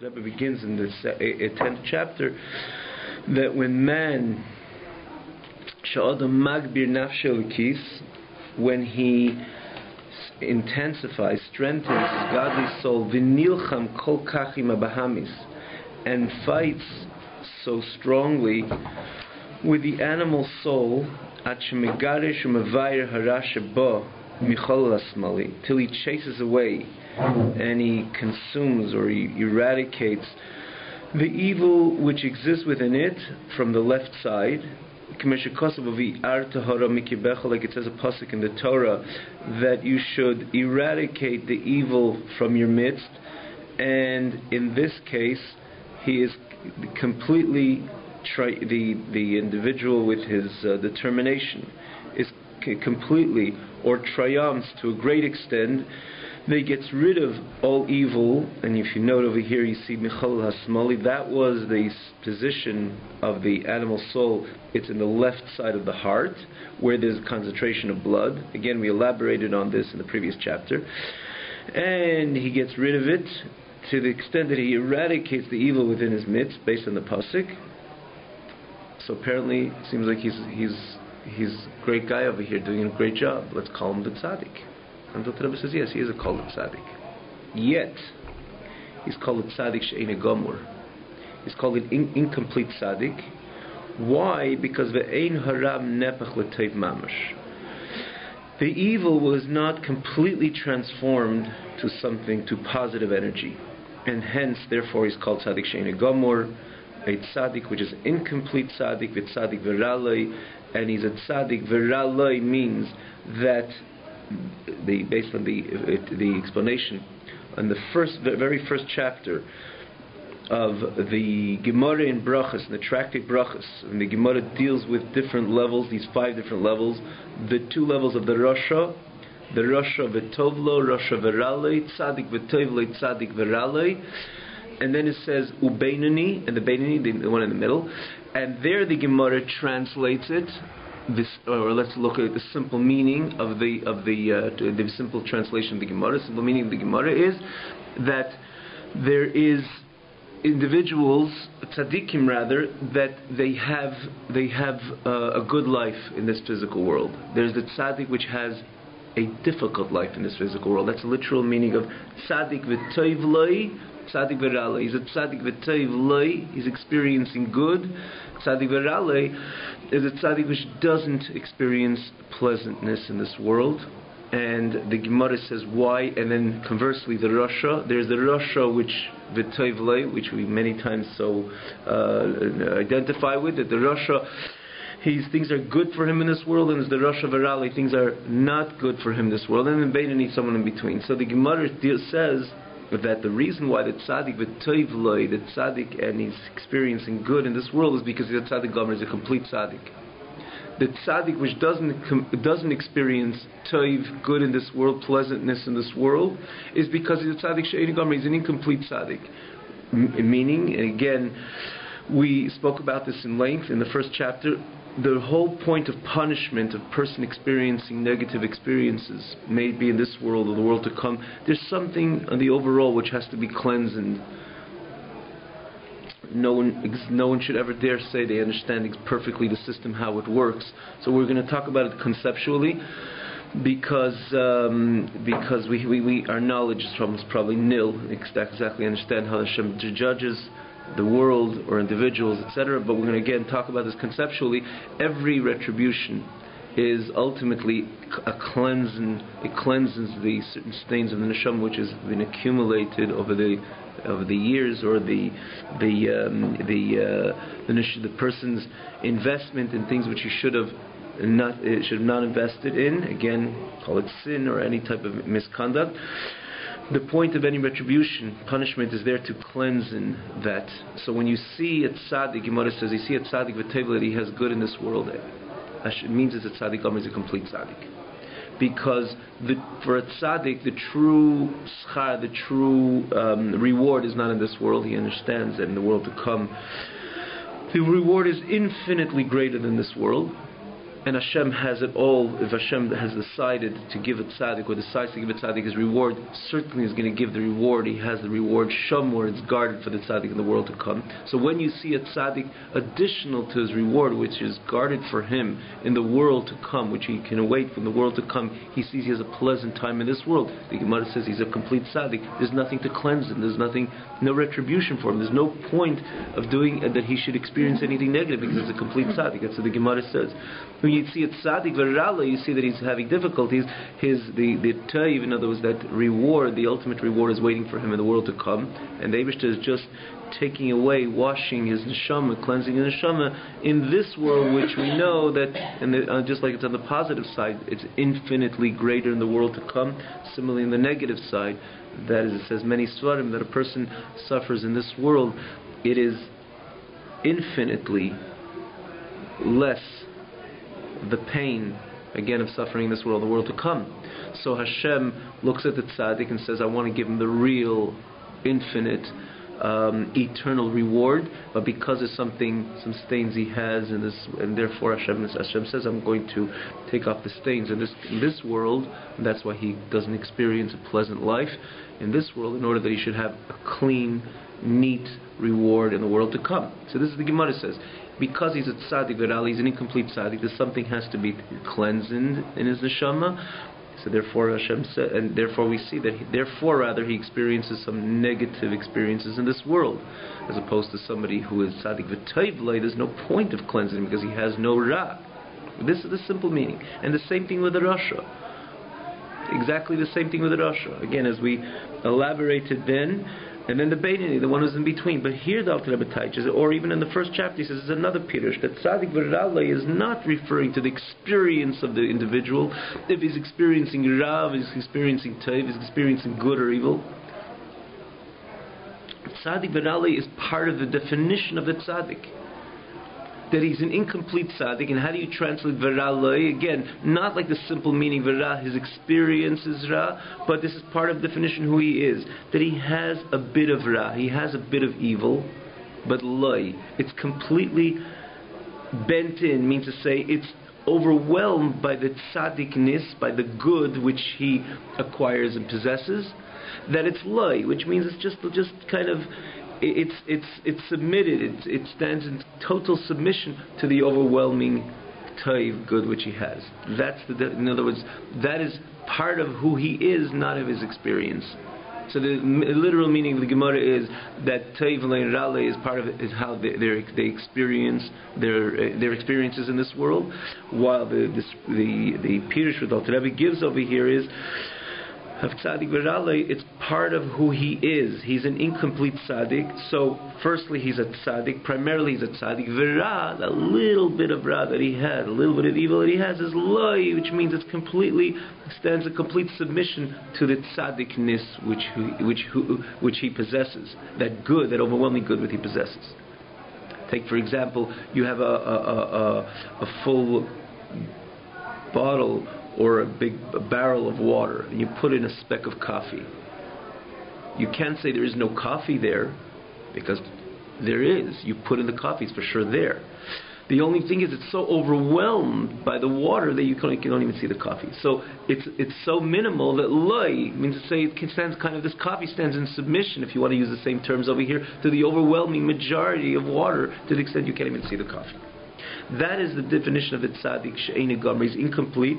Rabbi begins in this 10th chapter that when man, sha'adam magbir nafsho l'kis, when he intensifies, strengthens his godly soul, v'nilcham kol kach im habahamis, and fights so strongly with the animal soul, at shemegarish u'mevayir harasha bo michol asmali, till he chases away and he consumes or he eradicates the evil which exists within it from the left side, like it says a pasuk in the Torah that you should eradicate the evil from your midst, and in this case he is completely the individual with his determination is completely or triumphs to a great extent that he gets rid of all evil. And if you note over here, you see Michal Hasmali, that was the position of the animal soul. It's in the left side of the heart, where there's a concentration of blood. Again, we elaborated on this in the previous chapter. And he gets rid of it to the extent that he eradicates the evil within his midst, based on the pasuk. So apparently, it seems like he's a great guy over here, doing a great job. Let's call him the tzaddik. And Dr. Rabbi says, yes, he is a called tzaddik. Yet, he's called a tzaddik she'eina gomor. He's called an incomplete tzaddik. Why? Because ve'ein haram nepach l'teiv mamash. The evil was not completely transformed to something, to positive energy. And hence, therefore, he's called tzaddik she'eina gomor, a tzaddik which is incomplete tzaddik, v'tzaddik v'raloi, and he's a tzaddik v'raloi means that based on the explanation on the very first chapter of the Gemara in Brachas, in the tractate Brachas, and the Gemara deals with different levels, these 5 different levels, the 2 levels of the Rasha v'tovlo, Rasha v'ralei, tzaddik v'tovlo, tzaddik v'ralei, and then it says ubeinani, and the beinani, the one in the middle, and there the Gemara translates it. Or let's look at the simple meaning of the simple translation of the Gemara. The simple meaning of the Gemara is that there is individuals, tzaddikim rather, that they have a good life in this physical world. There's the tzaddik which has a difficult life in this physical world. That's the literal meaning of tzaddik v'toiv loi, tzaddik v'ralei. He's a tzaddik v'toiv loi. He's experiencing good. Tzaddik v'ralei is a tzaddik which doesn't experience pleasantness in this world. And the Gemara says why, and then conversely the Rasha, there's the Rasha which v'toiv loi, which we many times so identify with, that the Rasha, things are good for him in this world, and as the Rasha v'ralei, things are not good for him in this world, and then Beta needs someone in between. So the Gemara says that the reason why the tzaddik v'toiv loi, the tzaddik and he's experiencing good in this world, is because the tzaddik gomer is a complete tzaddik. The tzaddik which doesn't experience toiv, good in this world, pleasantness in this world, is because the tzaddik she'eina gomer is an incomplete tzaddik. Meaning, and again, we spoke about this in length in the first chapter, the whole point of punishment of person experiencing negative experiences, maybe in this world or the world to come, there's something on the overall which has to be cleansed, and no one should ever dare say they understand perfectly the system, how it works. So we're going to talk about it conceptually, because we our knowledge is probably nil, exactly understand how Hashem judges the world or individuals, etc. But we're going to again talk about this conceptually. Every retribution is ultimately a cleansing. It cleanses the certain stains of the neshama which has been accumulated over the years, or the person's investment in things which he should have not invested in. Again, call it sin or any type of misconduct. The point of any retribution, punishment, is there to cleanse in that. So when you see a tzaddik, Gemara says, you see a tzaddik v'tevla, that he has good in this world, it means it's a tzaddik gomer, is a complete tzaddik. Because for a tzaddik, the true schar, the true reward is not in this world. He understands that in the world to come, the reward is infinitely greater than this world. and Hashem has it all. If Hashem has decided to give a tzaddik, or decides to give a tzaddik his reward, certainly is going to give the reward. He has the reward shamor, it's guarded for the tzaddik in the world to come. So when you see a tzaddik additional to his reward, which is guarded for him in the world to come, which he can await from the world to come, he sees he has a pleasant time in this world. The Gemara says he's a complete tzaddik. There's nothing to cleanse him. There's nothing, no retribution for him. There's no point of doing that he should experience anything negative, because it's a complete tzaddik. That's what the Gemara says. When you see a tzaddik v'rala, you see that he's having difficulties. The taiv, in other words, that reward, the ultimate reward, is waiting for him in the world to come, and the Eibishter is just taking away, washing his neshama, cleansing his neshama in this world, which we know that, and just like it's on the positive side, it's infinitely greater in the world to come. Similarly, in the negative side, that is, it says many svarim that a person suffers in this world, it is infinitely less the pain, again, of suffering in this world, the world to come. So Hashem looks at the tzaddik and says, I want to give him the real, infinite, eternal reward, but because of some stains he has in this, and therefore Hashem says, I'm going to take off the stains in this world, and that's why he doesn't experience a pleasant life in this world, in order that he should have a clean, neat reward in the world to come. So this is the Gemara says, because he's a tzaddik v'rala, he's an incomplete tzaddik, there's something has to be cleansed in his neshama. So therefore Hashem said, and therefore we see that he experiences some negative experiences in this world, as opposed to somebody who is tzaddik v'tayvlei. There's no point of cleansing him because he has no ra. This is the simple meaning, and the same thing with the rasha. Exactly the same thing with the rasha. Again, as we elaborated then. And then the BAYT, the one who's in between. But here the Alter Rebbe teaches, or even in the first chapter, he says, there's another pirush, that tzaddik v'rala is not referring to the experience of the individual. If he's experiencing ra, if he's experiencing tov, if he's experiencing good or evil. Tzaddik v'rala is part of the definition of the tzaddik. That he's an incomplete tzaddik, and how do you translate v'rala? Again, not like the simple meaning v'ra, his experience is ra, but this is part of the definition who he is. That he has a bit of ra, he has a bit of evil, but loy. It's completely bent in, means to say it's overwhelmed by the tzaddikness, by the good which he acquires and possesses, that it's loy, which means it's just kind of, it's submitted. It stands in total submission to the overwhelming taiv good which he has. In other words, that is part of who he is, not of his experience. So the literal meaning of the Gemara is that taiv and rale is part of it, is how they experience their experiences in this world. While the pirush that Alter Rebbe gives over here is, of tzaddik v'rale, it's part of who he is. He's an incomplete tzaddik. So, firstly, he's a tzaddik. Primarily, he's a tzaddik. V'ra, a little bit of ra that he has, a little bit of evil that he has, is loy, which means it's completely stands in complete submission to the tzaddikness which he possesses. That good, that overwhelming good which he possesses. Take, for example, you have a full bottle or a barrel of water, and you put in a speck of coffee. You can't say there is no coffee there, because there is. You put in the coffee, it's for sure there. The only thing is, it's so overwhelmed by the water that you don't even see the coffee. So it's so minimal that loy means to say it stands kind of, this coffee stands in submission, if you want to use the same terms over here, to the overwhelming majority of water, to the extent you can't even see the coffee. That is the definition of the tzaddik she'eini gomer. He's incomplete.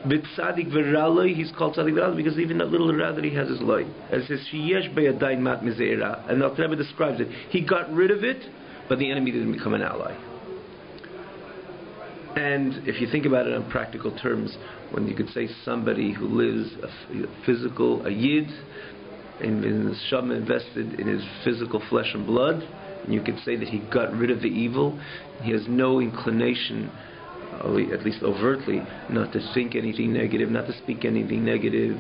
But tzaddik v'raloi, he's called tzaddik v'raloi because even that little ra that he has is loy. As it says, sheyesh beyadayin mat mizeira. And the Alter Rebbe describes it. He got rid of it, but the enemy didn't become an ally. And if you think about it on practical terms, when you could say somebody who lives a yid, and his neshama invested in his physical flesh and blood, and you could say that he got rid of the evil. He has no inclination, at least overtly, not to think anything negative, not to speak anything negative.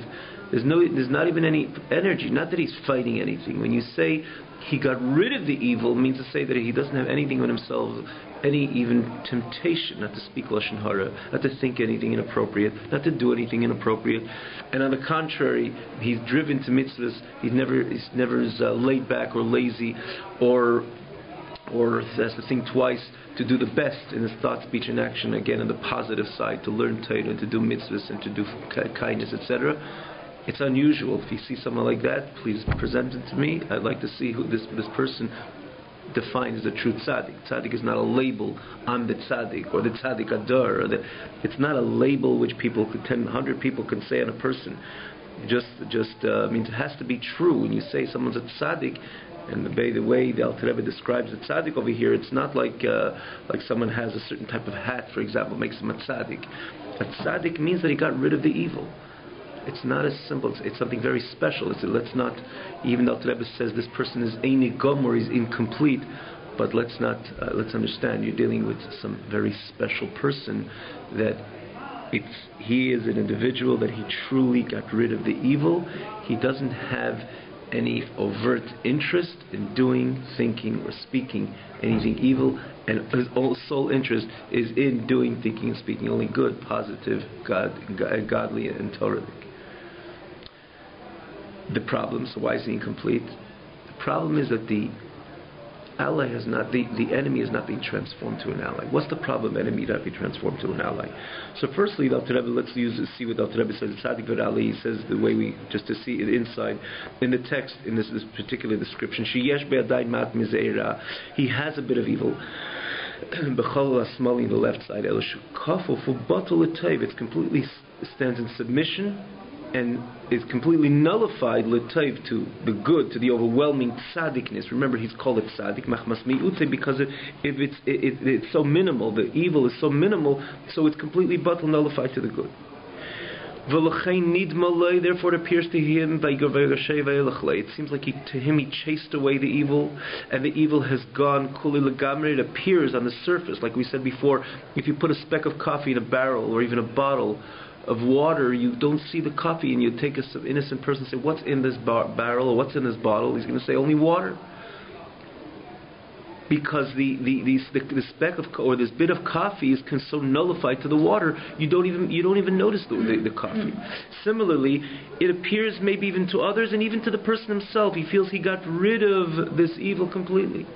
There's not even any energy. Not that he's fighting anything. When you say he got rid of the evil, it means to say that he doesn't have anything on himself, any even temptation, not to speak lashon hara, not to think anything inappropriate, not to do anything inappropriate. And on the contrary, he's driven to mitzvahs. He's never laid back or lazy or or has to think twice to do the best in his thought, speech, and action, again on the positive side, to learn Torah and to do mitzvahs and to do kindness, etc. It's unusual. If you see someone like that, please present it to me. I'd like to see who this person defined as a true tzaddik. Tzaddik is not a label. I'm the tzaddik, or the tzaddik adar. It's not a label which 100 people can say on a person. Just means it has to be true. When you say someone's a tzaddik, and the way the Alter Rebbe describes the tzaddik over here, it's not like someone has a certain type of hat, for example, makes him a tzaddik. A tzaddik means that he got rid of the evil. It's not as simple. It's something very special. Let's not, even though Alter Rebbe says this person is eini gomor, he's incomplete, but let's understand, you're dealing with some very special person, that he is an individual that he truly got rid of the evil. He doesn't have any overt interest in doing, thinking, or speaking anything evil, and his sole interest is in doing, thinking, and speaking only good, positive, godly, and Torah. The problem, so why is he incomplete? The problem is that the ally has not, the enemy is not being transformed to an ally. What's the problem? Enemy not being transformed to an ally. So firstly, the Alter Rebbe, let's see what the Alter Rebbe says. Tzaddik v'ali, he says the way we, just to see it inside in the text, in this particular description. Sheyesh be'adayin mat mizeira. He has a bit of evil. B'chol asmali, the left side. Elishu kafo fu batul l'tayv. It completely stands in submission and is completely nullified l'tayv, to the good, to the overwhelming tzaddikness. Remember, he's called it tzaddik machmas mi'ute, because it's so minimal, the evil is so minimal, so it's completely batul, nullified to the good. Therefore it appears to him, it seems like to him he chased away the evil, and the evil has gone kuli legamre. It appears on the surface, like we said before. If you put a speck of coffee in a barrel or even a bottle of water, you don't see the coffee, and you take an innocent person and say, what's in this barrel or what's in this bottle? He's going to say only water, because the speck of, or this bit of coffee is so nullified to the water, you don't even notice the coffee. Similarly, it appears maybe even to others and even to the person himself, he feels he got rid of this evil completely.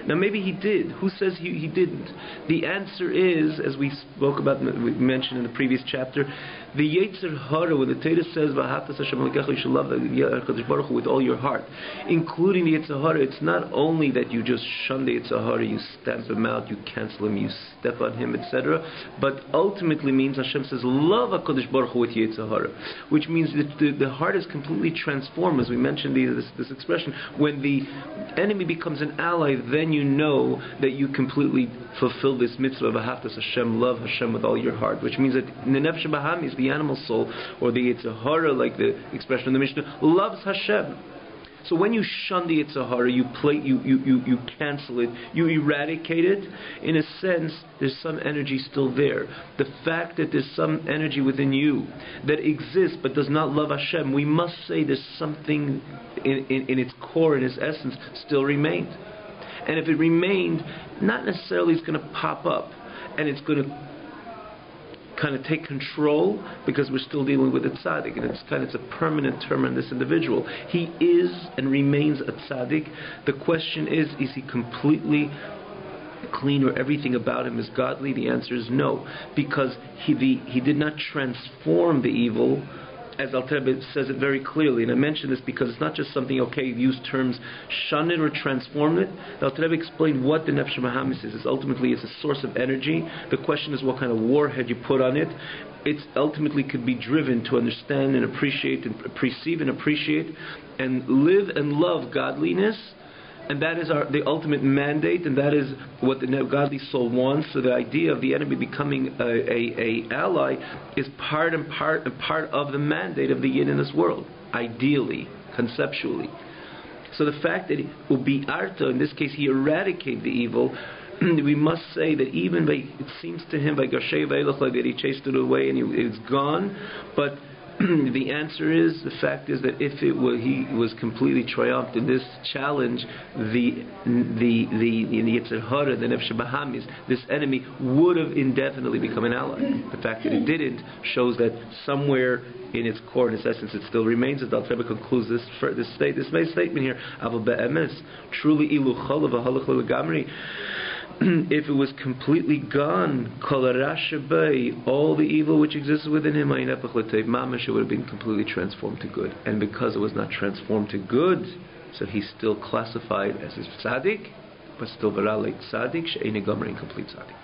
Now maybe he did. Who says he didn't? The answer is, as we spoke about, we mentioned in the previous chapter, the Yetzer Hara, when the Torah says V'ahavta Hashem Elokecha, you should love the HaKadosh Baruch Hu with all your heart, including the Yetzer Hara. It's not only that you just shun the Yetzer Hara, you stamp him out, you cancel him, you step on him, etc., but ultimately means Hashem says love HaKadosh Baruch Hu with Yetzer Hara, which means that the heart is completely transformed. As we mentioned this expression, when the enemy becomes an ally, then you know that you completely fulfill this mitzvah of V'ahavta Hashem, love Hashem with all your heart, which means that in the Nefesh Bahamis, the animal soul, or the Yetzer Hara, like the expression of the Mishnah, loves Hashem. So when you shun the Yetzer Hara, you cancel it, you eradicate it. In a sense, there's some energy still there. The fact that there's some energy within you that exists but does not love Hashem, we must say there's something in its core, in its essence, still remained. And if it remained, not necessarily it's going to pop up and it's going to kind of take control, because we're still dealing with a tzaddik, and it's a permanent term in this individual. He is and remains a tzaddik. The question is he completely clean, or everything about him is godly? The answer is no, because he did not transform the evil, as Alter Rebbe says it very clearly. And I mention this because it's not just something, use terms, shun it or transform it. The Alter Rebbe explained what the Nefesh Bahamis is. Ultimately, it's a source of energy. The question is what kind of warhead you put on it. It ultimately could be driven to understand and appreciate and perceive and appreciate and live and love godliness. And that is the ultimate mandate, and that is what the godly soul wants. So the idea of the enemy becoming a ally is part of the mandate of the yin in this world, ideally, conceptually. So the fact that Ubi'arta, in this case, he eradicated the evil, we must say that even it seems to him by Gashei Veiloch, that he chased it away and it's gone, but The answer is, the fact is that if he was completely triumphed in this challenge, the Yetzer Hara, the Nefesh Bahamis, this enemy would have indefinitely become an ally. The fact that it didn't shows that somewhere in its core, in its essence, it still remains. As Dal Rebbe concludes this statement here, Aval be'emes, truly ilu cholav v'halach l'gamri. If it was completely gone, all the evil which exists within him, it would have been completely transformed to good. And because it was not transformed to good, so he's still classified as a tzaddik, but still varale tzaddik, she'eini gomer, incomplete tzaddik.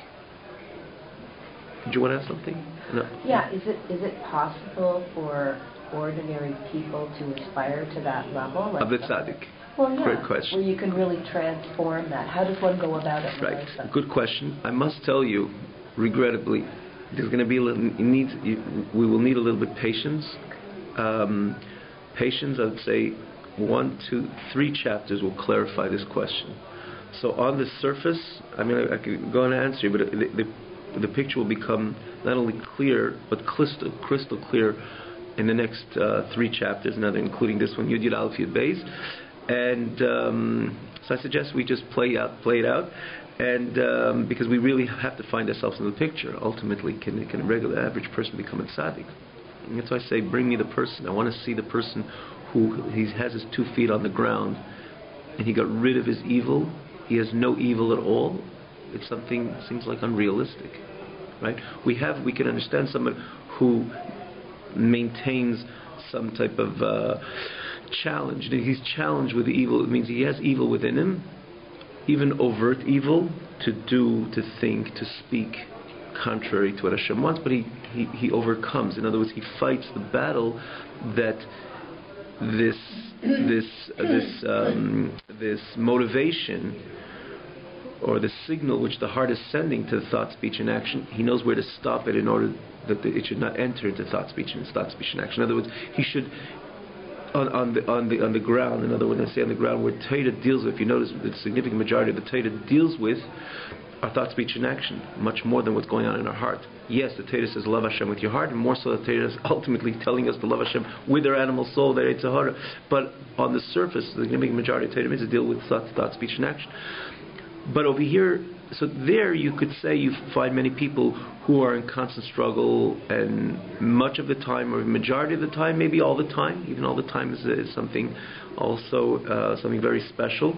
Did you want to have something? No. Yeah, is it possible for ordinary people to aspire to that level? Of the tzaddik. Well, yeah, great question. Where you can really transform that. How does one go about it? Right. Good question. I must tell you, regrettably, there's going to be we will need a little bit patience. Patience, I would say, 1, 2, 3 chapters will clarify this question. So on the surface, I could go on and answer you, but the picture will become not only clear, but crystal clear in the next 3 chapters, another including this one, Yud Yud Aleph Yud Beis. And so I suggest we just play it out, and because we really have to find ourselves in the picture. Ultimately, can a regular average person become a tzaddik? And that's why I say, bring me the person. I want to see the person who he has his 2 feet on the ground, and he got rid of his evil. He has no evil at all. It's something that seems like unrealistic, right? We can understand someone who maintains some type of challenge. He's challenged with the evil. It means he has evil within him, even overt evil, to do, to think, to speak contrary to what Hashem wants, but he overcomes. In other words, he fights the battle that this motivation, or the signal which the heart is sending to the thought, speech, and action, he knows where to stop it in order that it should not enter into thought, speech, and action. In other words, he should on the ground. In other words, when I say on the ground, where Torah deals with, if you notice, the significant majority of the Torah deals with our thought, speech, and action, much more than what's going on in our heart. Yes, the Torah says love Hashem with your heart, and more so the Torah is ultimately telling us to love Hashem with our animal soul, their Yetzer Hara. But on the surface, the significant majority of Torah is to deal with thought, speech, and action. But over here, so there you could say you find many people who are in constant struggle, and much of the time, or majority of the time, maybe all the time, even all the time is something also something very special,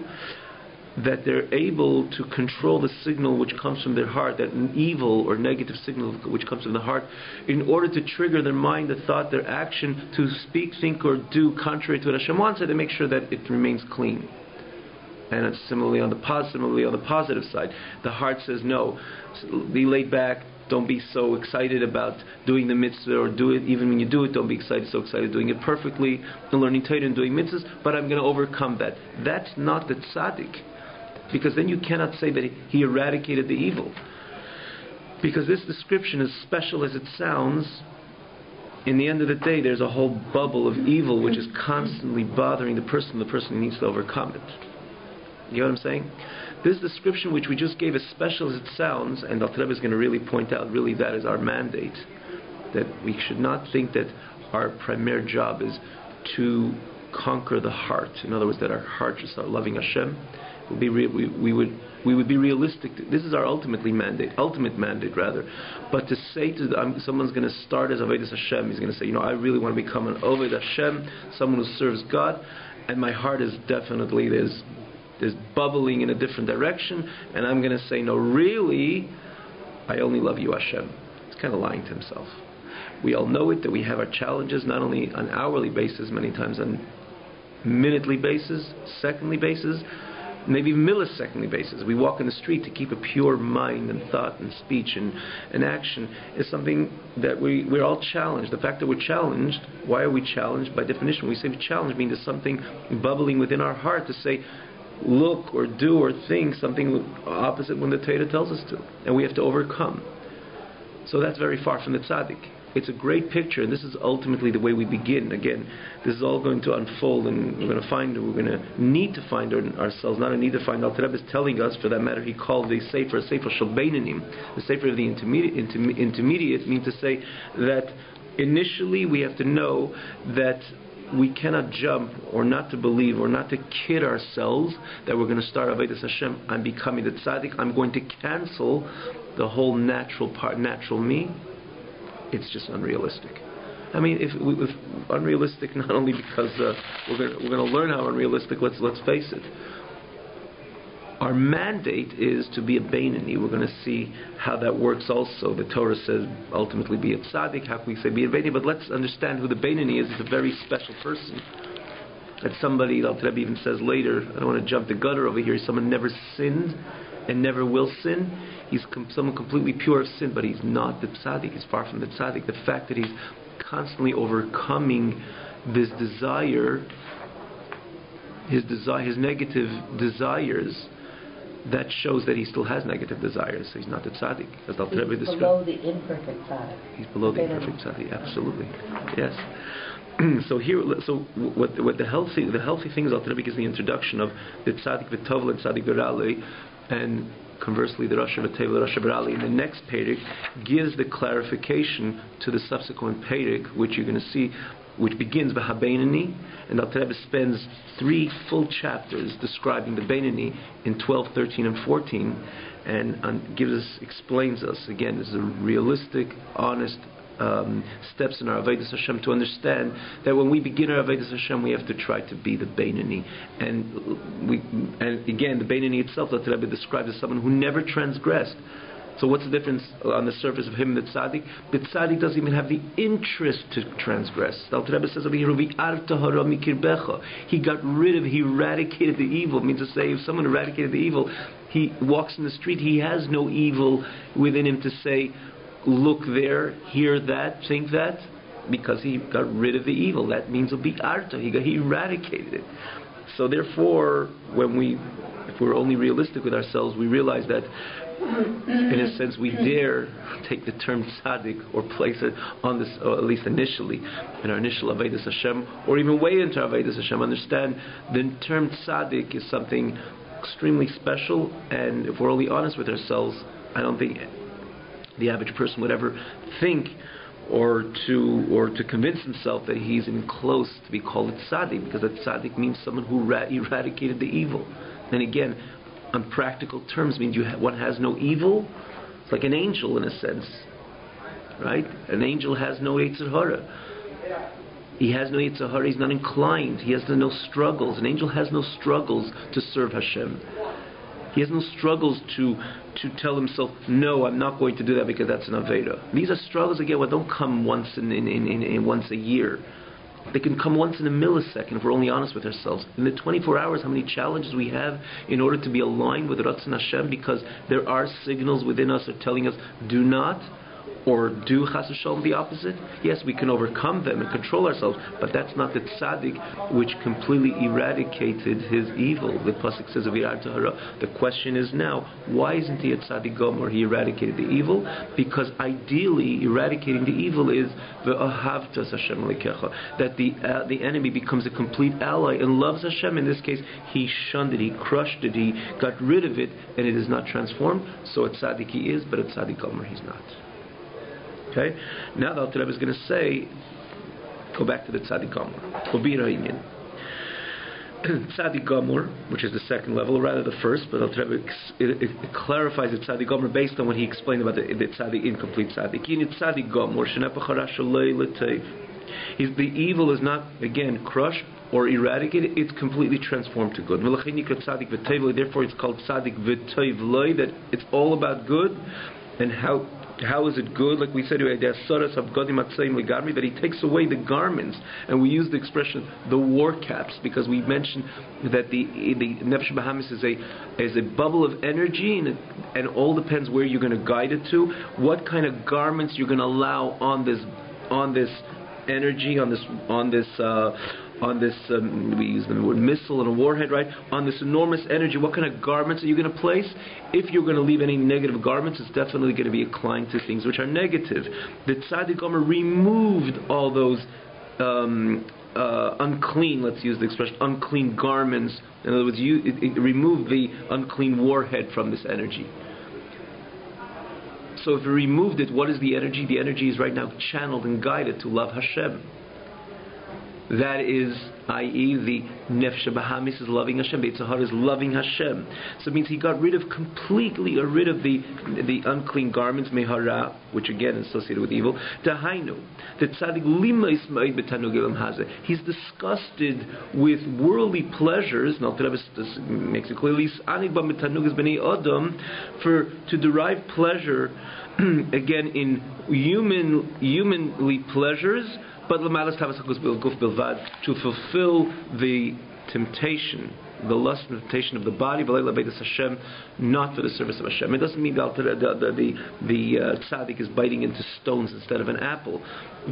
that they're able to control the signal which comes from their heart, that an evil or negative signal which comes from the heart, in order to trigger their mind, their thought, their action, to speak, think, or do contrary to what Hashem wants, and to make sure that it remains clean. And it's similarly on the positive side, the heart says no, be laid back, don't be so excited about doing the mitzvah, or do it, even when you do it, don't be so excited doing it perfectly, and learning Torah and doing mitzvahs, but I'm going to overcome that. That's not the tzaddik, because then you cannot say that he eradicated the evil. Because this description, as special as it sounds, in the end of the day, there's a whole bubble of evil which is constantly bothering the person needs to overcome it. You know what I'm saying? This description which we just gave, as special as it sounds, and Dr. Rebbe is going to really point out, really that is our mandate, that we should not think that our primary job is to conquer the heart. In other words, that our heart should start loving Hashem. We would be realistic. This is our ultimate mandate. But to say someone's going to start as Avodas Hashem, he's going to say, I really want to become an Oved Hashem, someone who serves God, and my heart is definitely there's bubbling in a different direction, and I'm going to say, no, really, I only love you, Hashem. He's kind of lying to himself. We all know it, that we have our challenges, not only on hourly basis, many times on minutely basis, secondly basis, maybe millisecondly basis. We walk in the street to keep a pure mind and thought and speech and action is something that we're all challenged. The fact that we're challenged, why are we challenged? By definition, when we say challenged, means there's something bubbling within our heart to say, look or do or think something opposite when the Torah tells us to, and we have to overcome. So that's very far from the tzaddik. It's a great picture, and this is ultimately the way we begin. Again, this is all going to unfold, and we're going to need to find ourselves, not a need to find. Al Rebbe is telling us, for that matter, he called the Sefer Shel Beinanim, the Sefer of the intermediate, means to say that initially we have to know that we cannot jump or not to believe or not to kid ourselves that we're going to start Avodas Hashem. I'm becoming the tzaddik. I'm going to cancel the whole natural me. It's just unrealistic. I mean, if unrealistic, not only because we're going to learn how unrealistic. Let's face it. Our mandate is to be a Beinoni. We're going to see how that works also. The Torah says ultimately be a tzaddik. How can we say be a Beinoni? But let's understand who the Beinoni is. He's a very special person. That somebody, the Rabbi even says later, I don't want to jump the gutter over here, someone never sinned and never will sin. He's someone completely pure of sin, but he's not the tzaddik. He's far from the tzaddik. The fact that he's constantly overcoming this desire, his negative desires, that shows that he still has negative desires. So he's not the tzaddik. As he's below the imperfect tzaddik. He's below the imperfect tzaddik. Absolutely, yes. So what the healthy thing is, Al Rebbe gives the introduction of the tzaddik v'tovle and tzaddik v'rali, and conversely the rasha v'tevel rasha v'rali. In the next perek gives the clarification to the subsequent perek, which you're going to see, which begins b'habeinani, and Al Rebbe spends 3 full chapters describing the Beinani in 12, 13, and 14, and explains us again. This is a realistic, honest steps in our Avodas Hashem to understand that when we begin our Avodas Hashem, we have to try to be the Beinani, and again, the Beinani itself, that Rebbe described as someone who never transgressed. So what's the difference on the surface of him and the tzaddik? The tzaddik doesn't even have the interest to transgress. The Rebbe says over here, he eradicated the evil. It means to say, if someone eradicated the evil, he walks in the street, he has no evil within him to say, look there, hear that, think that, because he got rid of the evil. That means he eradicated it. So therefore, if we're only realistic with ourselves, we realize that in a sense we dare take the term tzaddik or place it on this, or at least initially in our initial Avodas Hashem, or even way into our Avodas Hashem, understand the term tzaddik is something extremely special, and if we're only honest with ourselves, I don't think the average person would ever think or to convince himself that he's even close to be called a tzaddik, because a tzaddik means someone who eradicated the evil. And again, on practical terms, means one has no evil. It's like an angel in a sense, right? An angel has no Yetzer Hara. He has no Yetzer Hara. He's not inclined. He has no struggles. An angel has no struggles to serve Hashem. He has no struggles to tell himself, no, I'm not going to do that because that's an Aveda. These are struggles, again, that don't come once in once a year. They can come once in a millisecond if we're only honest with ourselves. In the 24 hours, how many challenges we have in order to be aligned with Ratzon Hashem, because there are signals within us that are telling us, do not, or do chas v'shalom the opposite. Yes, we can overcome them and control ourselves, but that's not the tzaddik which completely eradicated his evil. The pasuk says of Yirat Tahara. The question is now, why isn't he a tzaddik gomer? He eradicated the evil because ideally eradicating the evil is ve'ahavtas Hashem lekecha, that the enemy becomes a complete ally and loves Hashem. In this case, he shunned it, he crushed it, he got rid of it, and it is not transformed. So a tzaddik he is, but a tzaddik gomer he's not. Okay? Now the Alter Rebbe is going to say, go back to the Tzaddik Gomer. Tzaddik Gomer, which is the second level, or rather the first, but Alter Rebbe it clarifies the Tzaddik Gomer based on what he explained about the Tzaddik, incomplete Tzaddik. Tzaddik Gomer, the evil is not, again, crushed or eradicated, it's completely transformed to good. Therefore it's called Tzaddik V'Toivloi, that it's all about good. And how is it good? Like we said, that he takes away the garments, and we use the expression the war caps, because we mentioned that the Nefesh Bahamis is a bubble of energy, and all depends where you're going to guide it to, what kind of garments you're going to allow on this energy, we use the word missile and a warhead, right? On this enormous energy, what kind of garments are you going to place? If you're going to leave any negative garments, it's definitely going to be inclined to things which are negative. The Tzaddik Gomer removed all those unclean, let's use the expression, unclean garments. In other words, it removed the unclean warhead from this energy. So if we removed it, what is the energy? The energy is right now channeled and guided to love Hashem. That is, i.e., the Nefesh Bahamis is loving Hashem, Beit Zahar is loving Hashem. So it means he got completely rid of the unclean garments, Mehara, which again is associated with evil. Dahainu, the Tzadik Lima Ismail Betanug Elam Hazeh. He's disgusted with worldly pleasures, and Alter Rebbe makes it clearly, to derive pleasure, again, in humanly pleasures, but to fulfill the temptation, the lust and temptation of the body, not for the service of Hashem. It doesn't mean the tzaddik is biting into stones instead of an apple,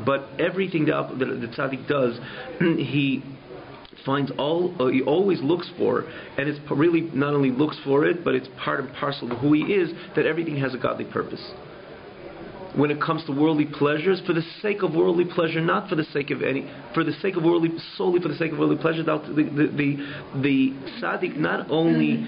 but everything that the tzaddik does, he finds he always looks for, and it's really not only looks for it, but it's part and parcel of who he is, that everything has a godly purpose. When it comes to worldly pleasures, for the sake of worldly pleasure, not for the sake of solely for the sake of worldly pleasure, the tzaddik not only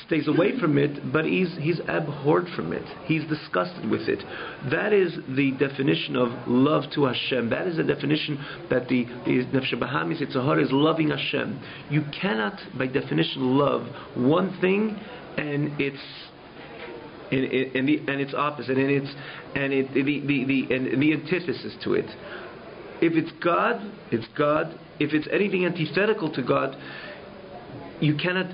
stays away from it, but he's abhorred from it. He's disgusted with it. That is the definition of love to Hashem. That is the definition that the Nefesh Bahamis Yitzhahar is loving Hashem. You cannot, by definition, love one thing and its opposite, and the antithesis to it. If it's God, it's God. If it's anything antithetical to God, you cannot.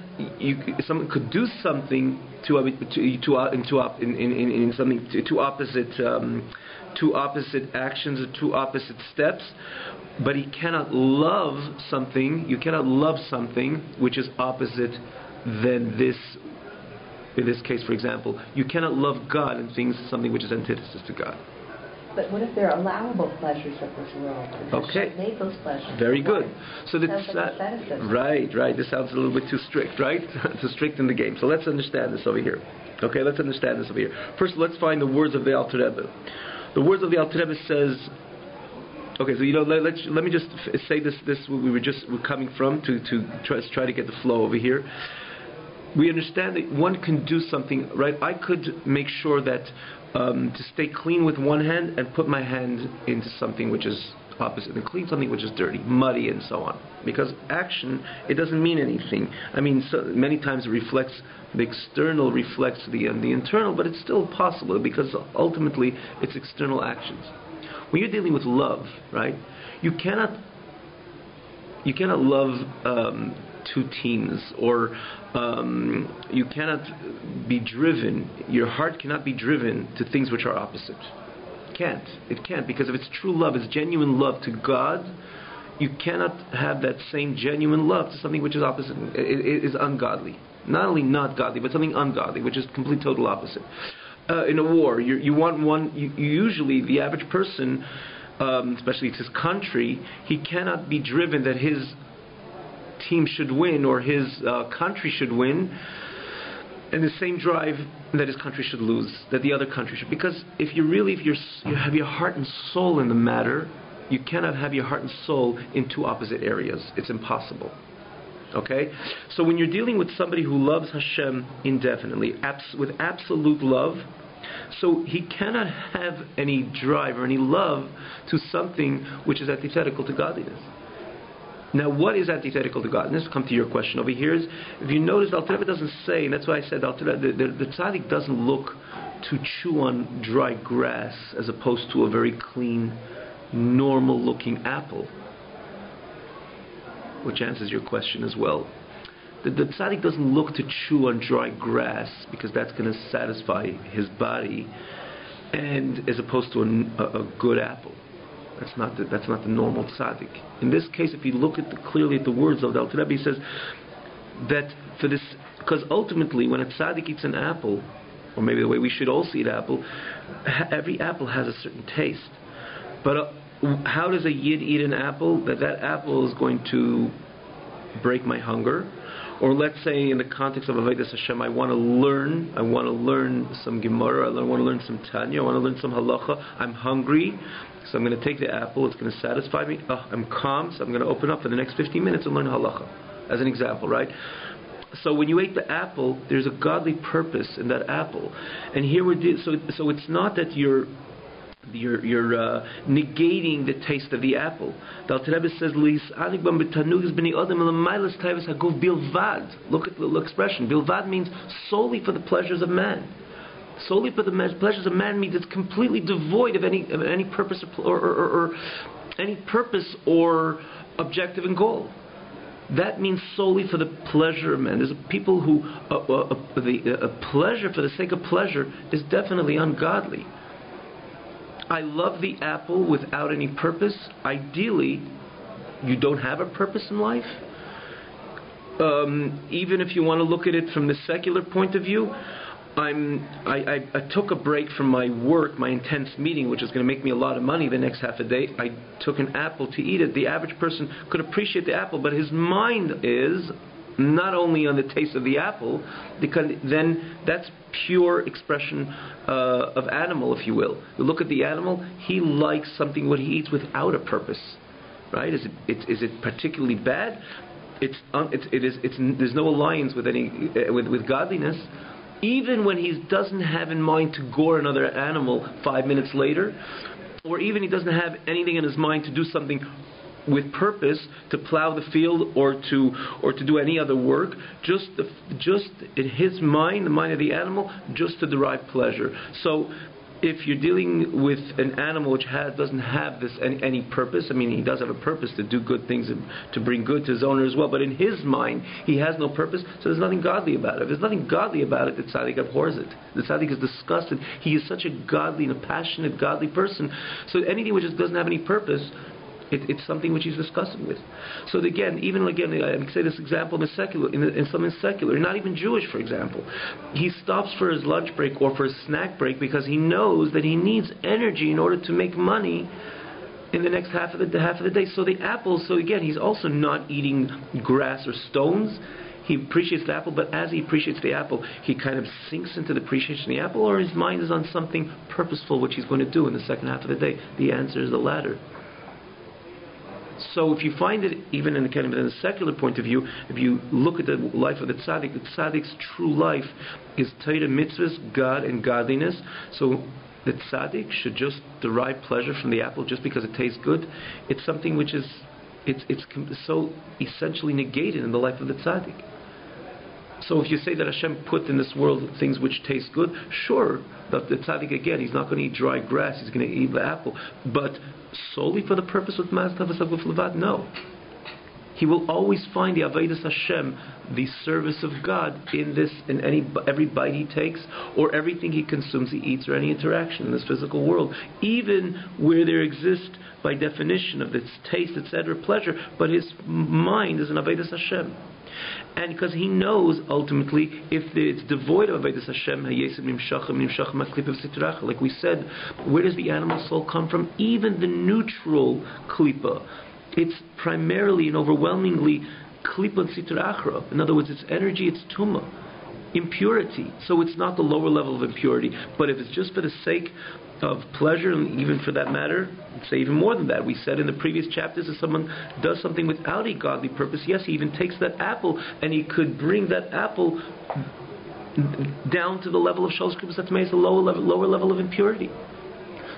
Someone could do something two opposite actions or two opposite steps, but he cannot love something. You cannot love something which is opposite than this. In this case, for example, you cannot love God and something which is antithesis to God. But what if they're allowable pleasures of this world? Okay. Made those pleasures. Very good. So right. This sounds a little bit too strict, right? Too strict in the game. So let's understand this over here. Okay, let's understand this over here. First, let's find the words of the Alter Rebbe. The words of the Alter Rebbe says. Okay, so let me just say this we're coming from to try to get the flow over here. We understand that one can do something, right? I could make sure that to stay clean with one hand and put my hand into something which is opposite, and clean something which is dirty, muddy, and so on. Because action, it doesn't mean anything. I mean, so many times the external reflects the internal, but it's still possible because ultimately it's external actions. When you're dealing with love, right? You cannot love two teams, or you cannot be driven. Your heart cannot be driven to things which are opposite. It can't, because if it's true love, it's genuine love to God, you cannot have that same genuine love to something which is opposite. It is ungodly. Not only not godly, but something ungodly, which is complete total opposite. In a war, you want one. Usually, the average person, especially his country, he cannot be driven that his team should win or his country should win, and the same drive that his country should lose, that the other country should. Because if you have your heart and soul in the matter, you cannot have your heart and soul in two opposite areas. It's impossible. Okay? So when you're dealing with somebody who loves Hashem indefinitely, with absolute love, so he cannot have any drive or any love to something which is antithetical to godliness. Now, what is antithetical to godliness? Come to your question over here. Is, if you notice, the Alter Rebbe doesn't say, and that's why I said the tzaddik doesn't look to chew on dry grass as opposed to a very clean, normal-looking apple, which answers your question as well. The tzaddik doesn't look to chew on dry grass because that's going to satisfy his body, and as opposed to a good apple. That's not the normal tzaddik. In this case, if you look clearly at the words of the Alter Rebbe, he says that for this, because ultimately when a tzaddik eats an apple, or maybe the way we should all see an apple, every apple has a certain taste. But how does a yid eat an apple? That apple is going to break my hunger. Or let's say in the context of Avodas Hashem, I want to learn some Gemara, I want to learn some Tanya, I want to learn some Halacha. I'm hungry, so I'm going to take the apple, it's going to satisfy me. I'm calm, so I'm going to open up for the next 15 minutes and learn Halacha, as an example, right? So when you ate the apple, there's a godly purpose in that apple, and here so it's not that you're negating the taste of the apple. The Alter Rebbe says, look at the expression. Bilvad means solely for the pleasures of man. Solely for the pleasures of man means it's completely devoid of any purpose or any purpose or objective and goal. That means solely for the pleasure of man. There's people who pleasure for the sake of pleasure is definitely ungodly. I love the apple without any purpose. Ideally, you don't have a purpose in life. Even if you want to look at it from the secular point of view, I took a break from my work, my intense meeting, which is going to make me a lot of money the next half a day. I took an apple to eat it. The average person could appreciate the apple, but his mind is not only on the taste of the apple, because then that's pure expression of animal, if you will. You look at the animal, he likes something what he eats without a purpose, right? Is it particularly bad? There's no alliance with with godliness. Even when he doesn't have in mind to gore another animal 5 minutes later, or even he doesn't have anything in his mind to do something with purpose, to plow the field or to do any other work, just in his mind, the mind of the animal, just to derive pleasure. So if you're dealing with an animal which doesn't have this any purpose, I mean, he does have a purpose to do good things and to bring good to his owner as well, but in his mind, he has no purpose, so there's nothing godly about it. If there's nothing godly about it, the tzaddik abhors it. The tzaddik is disgusted. He is such a godly and a passionate, godly person. So anything which just doesn't have any purpose, it's something which he's disgusted with. So again, I say this example in something secular, not even Jewish, for example. He stops for his lunch break or for his snack break because he knows that he needs energy in order to make money in the next half of the day. So the apple. So again, he's also not eating grass or stones. He appreciates the apple, but as he appreciates the apple, he kind of sinks into the appreciation of the apple, or his mind is on something purposeful which he's going to do in the second half of the day. The answer is the latter. So if you find it, even in a secular point of view, if you look at the life of the tzaddik's true life is Torah, mitzvahs, God, and godliness. So the tzaddik should just derive pleasure from the apple just because it tastes good. It's something which is it's so essentially negated in the life of the tzaddik. So if you say that Hashem put in this world things which taste good, sure, but the tzaddik again, he's not going to eat dry grass, he's going to eat the apple. But solely for the purpose of Mazda V'Saguf Levad, no. He will always find the Avodas Hashem, the service of God, in every bite he takes, or everything he consumes, he eats, or any interaction in this physical world, even where there exists, by definition of its taste, etc., pleasure, but his mind is an Avodas Hashem. And because he knows ultimately, if it's devoid of Avodas Hashem, like we said, where does the animal soul come from? Even the neutral klipa, it's primarily and overwhelmingly klipa and sitra achra. In other words, its energy, it's tumah, impurity. So it's not the lower level of impurity. But if it's just for the sake of pleasure, and even for that matter, say even more than that, we said in the previous chapters, if someone does something without a godly purpose, yes, he even takes that apple and he could bring that apple down to the level of shalosh klipas hatzmeis, the lower level of impurity.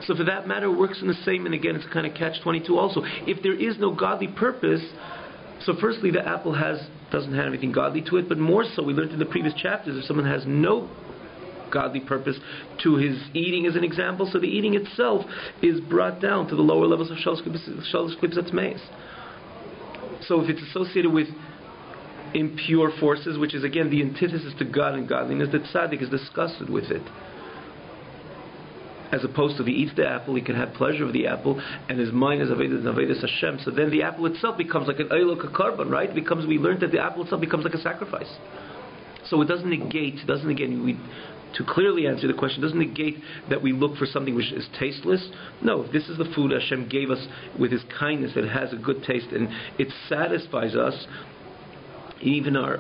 So for that matter, it works in the same, and again, it's a kind of catch-22 also. If there is no godly purpose, so firstly, the apple doesn't have anything godly to it, but more so, we learned in the previous chapters, if someone has no godly purpose to his eating as an example, so the eating itself is brought down to the lower levels of shalosh klipas hatzmeis. So if it's associated with impure forces, which is again the antithesis to God and godliness, the tzaddik is disgusted with it. As opposed to if he eats the apple, he can have pleasure of the apple, and his mind is Avodas Hashem. So then the apple itself becomes like an oilok, a carbon, right? We learned that the apple itself becomes like a sacrifice. So it doesn't negate, to clearly answer the question, doesn't negate that we look for something which is tasteless. No, if this is the food Hashem gave us with His kindness, it has a good taste and it satisfies us, even our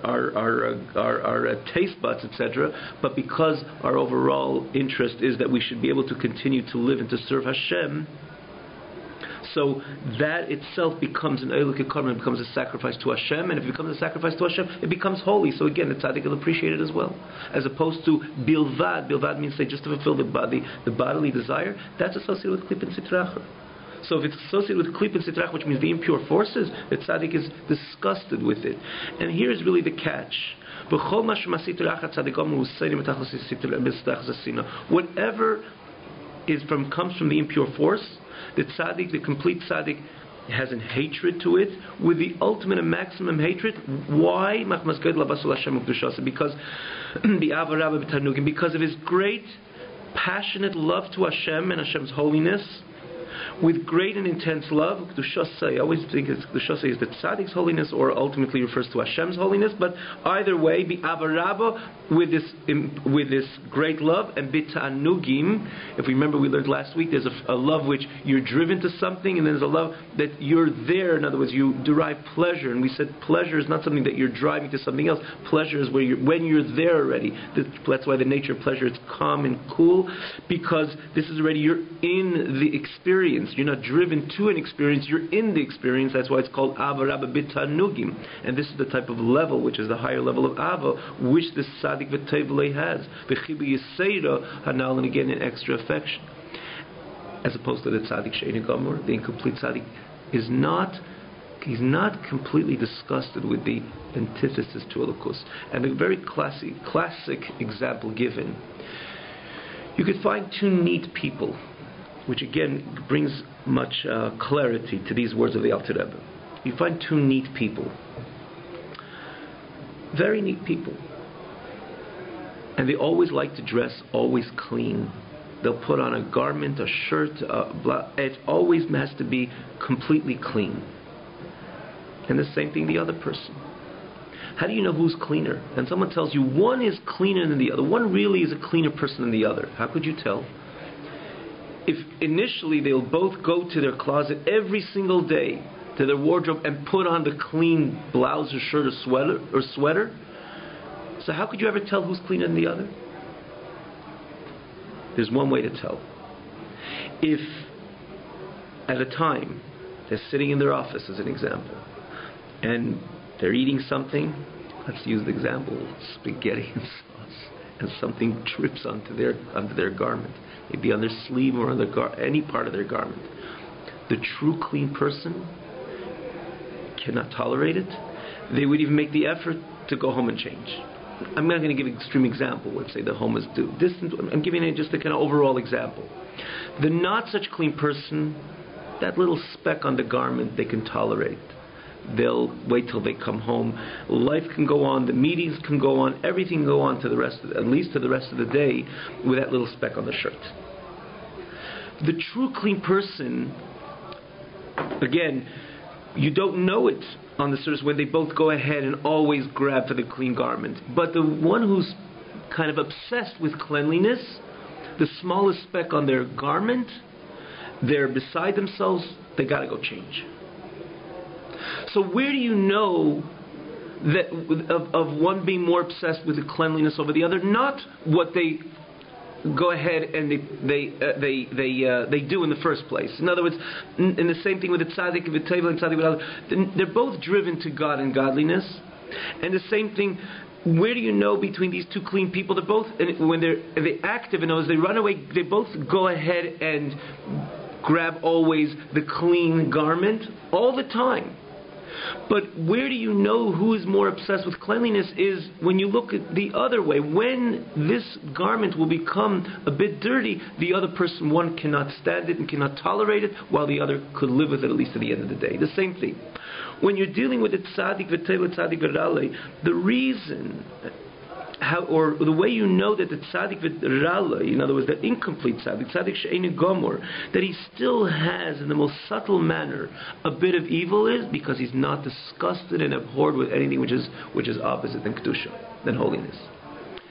taste buds, etc. But because our overall interest is that we should be able to continue to live and to serve Hashem, So that itself becomes an Eilik Ekarma, it becomes a sacrifice to Hashem, and if it becomes a sacrifice to Hashem, it becomes holy. So again, the tzaddik will appreciate it as well. As opposed to bilvad. Bilvad means just to fulfill the bodily desire. That's associated with klip and sitracha. So if it's associated with klip and sitrach, which means the impure forces, the tzaddik is disgusted with it. And here's really the catch. Whatever comes from the impure force, the tzaddik, the complete tzaddik, has a hatred to it, with the ultimate and maximum hatred. Why? Because because of his great passionate love to Hashem and Hashem's holiness, with great and intense love. I always think Kedusha is the tzaddik's holiness, or ultimately refers to Hashem's holiness. But either way, be avaraba with this great love, and bita'anugim. If we remember, we learned last week, there's a love which you're driven to something, and there's a love that you're there. In other words, you derive pleasure. And we said pleasure is not something that you're driving to something else. Pleasure is when you're there already. That's why the nature of pleasure is calm and cool, because this is already, you're in the experience. You're not driven to an experience, you're in the experience. That's why it's called Ava Rabba Bitanugim. And this is the type of level, which is the higher level of Ava, which the Tzaddik V'Tevlei has. V'chibi Yisera Hanal, and again, an extra affection. As opposed to the Tzaddik She'ein Gomor, the incomplete Tzaddik he's not completely disgusted with the antithesis to Elokus. And a very classic example given. You could find two neat people, which again brings much clarity to these words of the Alter Rebbe. You find two neat people, very neat people, and they always like to dress always clean. They'll put on a garment, a shirt, it always has to be completely clean. And the same thing the other person. How do you know who's cleaner? And someone tells you one is cleaner than the other. One really is a cleaner person than the other. How could you tell? If initially they'll both go to their closet every single day, to their wardrobe, and put on the clean blouse or shirt or sweater, so how could you ever tell who's cleaner than the other? There's one way to tell. If at a time they're sitting in their office, as an example, and they're eating something, let's use the example, spaghetti and sauce, and something drips onto their garment, maybe on their sleeve or on any part of their garment. The true clean person cannot tolerate it. They would even make the effort to go home and change. I'm not going to give an extreme example. Let's say the homeless do. I'm giving it just a kind of overall example. The not such clean person, that little speck on the garment they can tolerate. They'll wait till they come home. Life can go on. The meetings can go on. Everything can go on to at least to the rest of the day with that little speck on the shirt. The true clean person, again, you don't know it on the surface when they both go ahead and always grab for the clean garment. But the one who's kind of obsessed with cleanliness, the smallest speck on their garment, they're beside themselves, they got to go change. So where do you know that of one being more obsessed with the cleanliness over the other? Not what they go ahead and they do in the first place. In other words, in the same thing with the tzaddik and the table and tzaddik, they're both driven to God and godliness. And the same thing, where do you know between these two clean people? They're both, when they're active, and as they run away, they both go ahead and grab always the clean garment all the time. But where do you know who is more obsessed with cleanliness is when you look at the other way. When this garment will become a bit dirty, the other person, one cannot stand it and cannot tolerate it, while the other could live with it at least at the end of the day. The same thing. When you're dealing with the tzaddik v'teva tzaddik v'rale, the reason or the way you know that the tzaddik v'rale, in other words, the incomplete tzaddik she'ein gomor, that he still has, in the most subtle manner, a bit of evil, is because he's not disgusted and abhorred with anything which is opposite than kedusha, than holiness.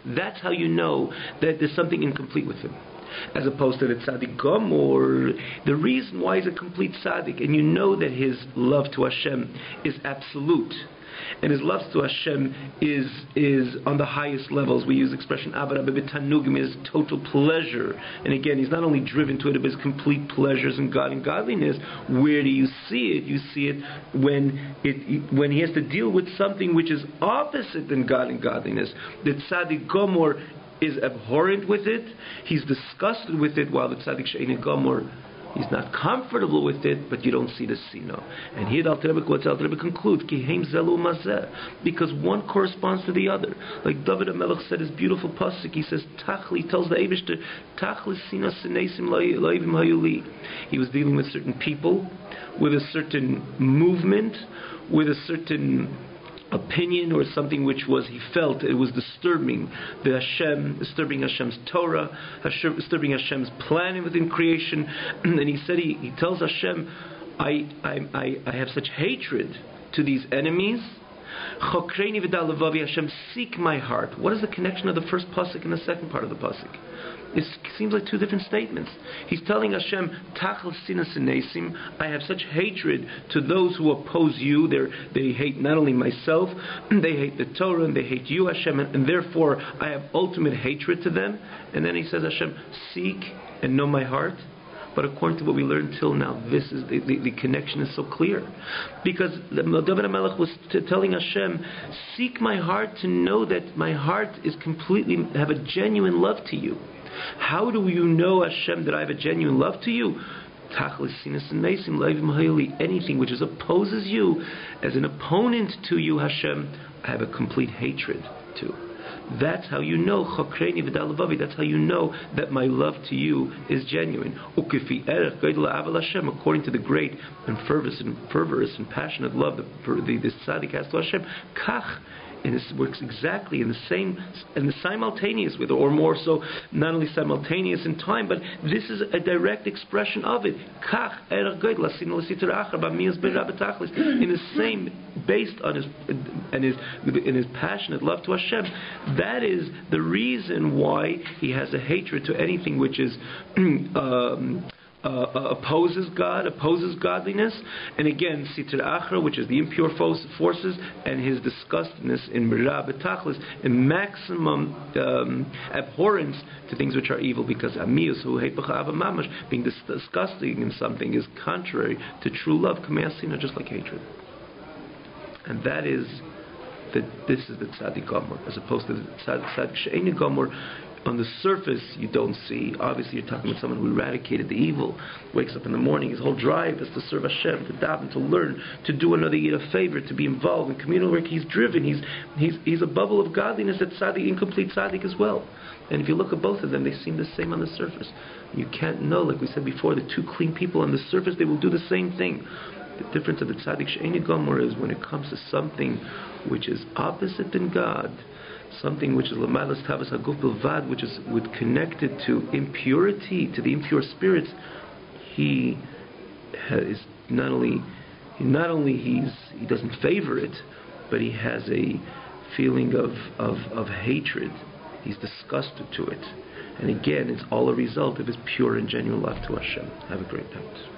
That's how you know that there's something incomplete with him. As opposed to the tzaddik gomor, the reason why he's a complete tzaddik, and you know that his love to Hashem is absolute, and his love to Hashem is on the highest levels. We use the expression Avraham b'tanugim, is total pleasure. And again, he's not only driven to it, but his complete pleasures in God and godliness. Where do you see it? You see it when he has to deal with something which is opposite than God and godliness. The tzaddik gomor is abhorrent with it. He's disgusted with it, while the tzaddik she'eini gomor, he's not comfortable with it, but you don't see the sino. And here the Alter Rebbe concludes, Ki heim zelu mazeh, because one corresponds to the other. Like David HaMelech said his beautiful pasuk, he says, Tachli, tells the Eibishter, Tachli sino sinesim lo'ivim hayuli. He was dealing with certain people, with a certain movement, with a certain opinion, or something which was, he felt it was disturbing disturbing Hashem's Torah, disturbing Hashem's planning within creation. And he said, he tells Hashem, I have such hatred to these enemies. Chokreini v'dal levavi, Hashem, seek my heart. What is the connection of the first pasuk and the second part of the pasuk? It seems like two different statements. He's telling Hashem, Tachel sinas nesim, I have such hatred to those who oppose you. They hate not only myself, they hate the Torah, and they hate you, Hashem, and therefore I have ultimate hatred to them. And then he says, Hashem, seek and know my heart. But according to what we learned till now, this is the connection is so clear. Because David HaMelech was telling Hashem, seek my heart to know that my heart is completely, have a genuine love to you. How do you know, Hashem, that I have a genuine love to you? Anything which opposes you, as an opponent to you, Hashem, I have a complete hatred to. That's how you know, that's how you know that my love to you is genuine. According to the great and fervorous and passionate love the tzaddik has to Hashem, kach, and this works exactly in the same and the simultaneous with, or more so, not only simultaneous in time, but this is a direct expression of it. Kach in the same, based on his passionate love to Hashem. That is the reason why he has a hatred to anything which is opposes God, opposes godliness, and again, Sitra Achra, which is the impure forces, and his disgustedness in Mirah B'Tachlis, in maximum abhorrence to things which are evil, because Amiyus, who Heipacha Mamash, being disgusting in something, is contrary to true love, Kameasina, just like hatred. And that is this is the Tzaddik Gomor, as opposed to the Tzaddik She'eini Gomor. On the surface, you don't see. Obviously, you're talking about someone who eradicated the evil, wakes up in the morning, his whole drive is to serve Hashem, to daven, to learn, to do another Yid a favor, to be involved in communal work. He's driven. He's a bubble of godliness that's tzaddik, incomplete tzaddik as well. And if you look at both of them, they seem the same on the surface. You can't know, like we said before, the two clean people on the surface, they will do the same thing. The difference of the tzaddik she'eini gomor is when it comes to something which is opposite than God, something which is l'malas tavas haguf bilvad, which is connected to impurity, to the impure spirits. He is he doesn't favor it, but he has a feeling of hatred. He's disgusted to it, and again, it's all a result of his pure and genuine love to Hashem. Have a great night.